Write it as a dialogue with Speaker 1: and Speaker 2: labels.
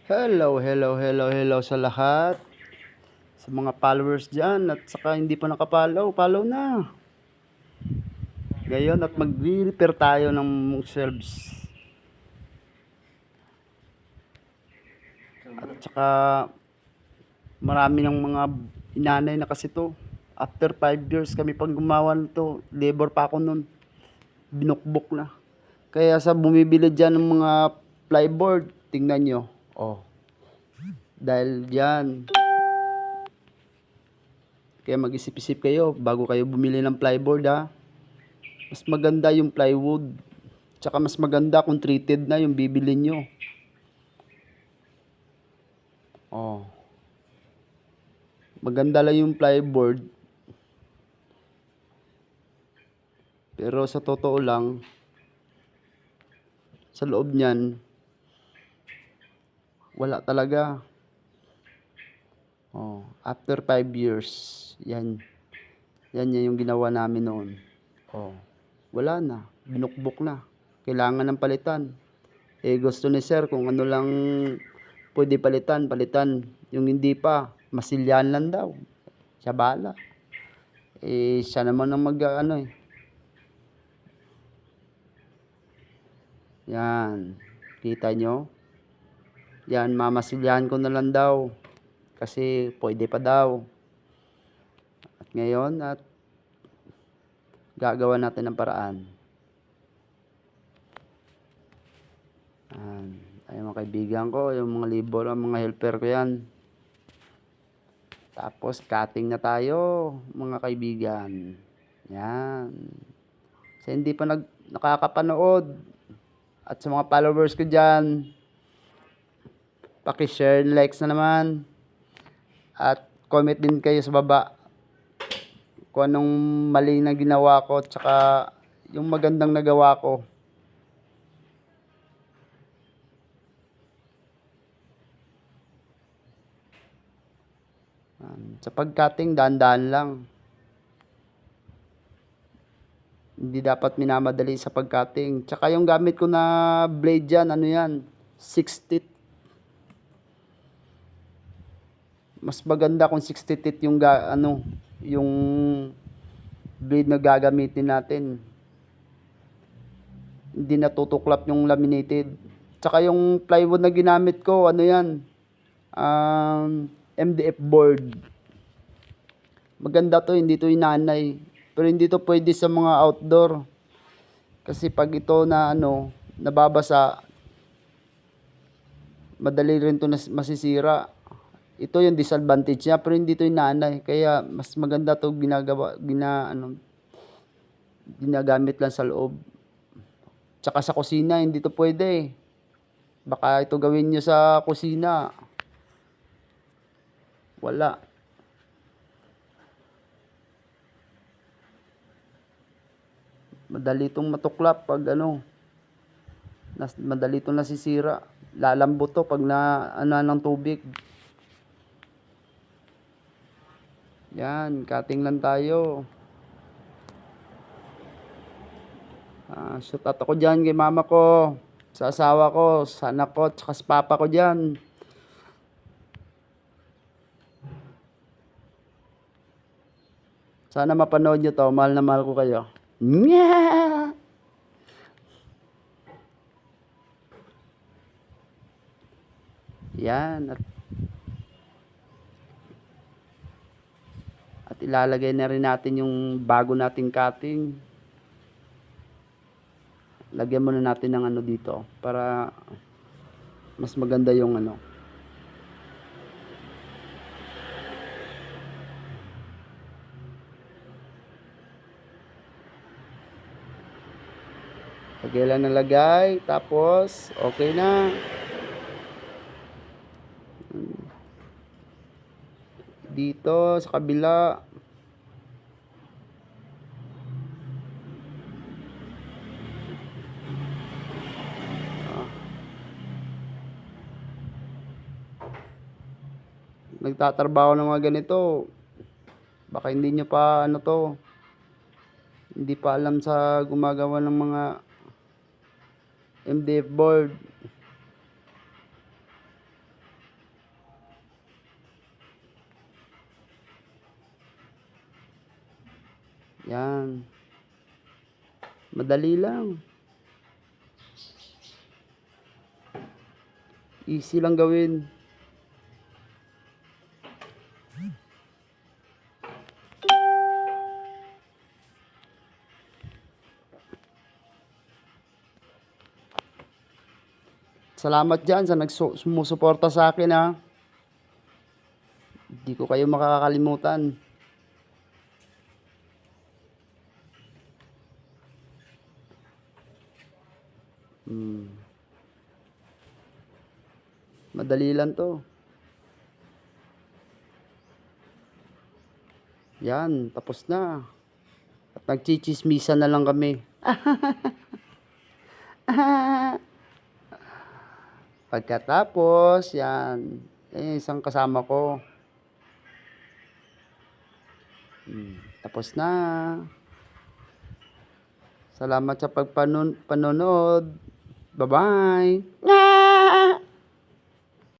Speaker 1: Hello, hello, hello, hello sa lahat. Sa mga followers dyan at saka hindi pa nakapollow, follow na. Ngayon at magre-repair tayo ng shelves. At saka marami ng mga inanay na kasi to. After 5 years kami pag gumawa nito, labor pa ako nun. Binukbok na. Kaya sa bumibili dyan ng mga plyboard, tingnan nyo. Oh, dahil dyan. Kaya mag-isip-isip kayo bago kayo bumili ng plyboard ha. Mas maganda yung plywood. Tsaka mas maganda kung treated na yung bibili nyo. Oh. Maganda lang yung plyboard. Pero sa totoo lang, sa loob niyan, wala talaga. Oh. After 5 years, yan. Yan yung ginawa namin noon. Oh. Wala na. Binukbok na. Kailangan ng palitan. Eh gusto ni sir kung ano lang pwede palitan, palitan. Yung hindi pa, masilyan lang daw. Siya bahala. Eh siya naman ang ano eh. Yan. Kita nyo? Yan, mamasilyahan ko na lang daw. Kasi pwede pa daw. At ngayon, at gagawa natin ng paraan. Ay mga kaibigan ko, yung mga libor, ang mga helper ko yan. Tapos cutting na tayo, mga kaibigan. Yan. Sa hindi pa nakakapanood at sa mga followers ko dyan, paki-share, likes na naman. At comment din kayo sa baba kung anong mali na ginawa ko at saka yung magandang nagawa ko. Sa pag-cutting, dahan-dahan lang. Hindi dapat minamadali sa pag-cutting. Tsaka yung gamit ko na blade dyan, ano yan, 6 teeth. Mas maganda kung 60 teeth yung yung blade na gagamitin natin. Hindi natutuklap yung laminated. Tsaka yung plywood na ginamit ko, ano yan, MDF board. Maganda to, hindi to inanay. Pero hindi to pwede sa mga outdoor. Kasi pag ito na nababasa, madali rin to masisira. Ito yung disadvantage niya, pero hindi to inanay. Kaya mas maganda to ginagamit lang sa loob. Tsaka sa kusina, hindi to pwede. Baka ito gawin nyo sa kusina. Wala. Madali itong matuklap pag madali itong nasisira. Lalambot to pag ng tubig. Yan, cutting lang tayo. Shout out ako dyan kay mama ko, sa asawa ko, sa anak ko, tsaka sa papa ko dyan. Sana mapanood nyo to, mahal na mahal ko kayo. Nya! Yan, at ilalagay na rin natin yung bago nating cutting. Lagyan muna natin ng dito para mas maganda yung lagay lang ng lagay, tapos okay na. Dito sa kabila, nagtatrabaho ng mga ganito, baka hindi nyo pa hindi pa alam sa gumagawa ng mga MDF board. Yan. Madali lang. Easy lang gawin. Salamat dyan sa sumusuporta sa akin ha. Hindi ko kayo makakalimutan. Madali lang to. Yan, tapos na. At nagchichismisan na lang kami. Pagkatapos, yan. Isang kasama ko. Tapos na. Salamat sa panonood. Bye-bye.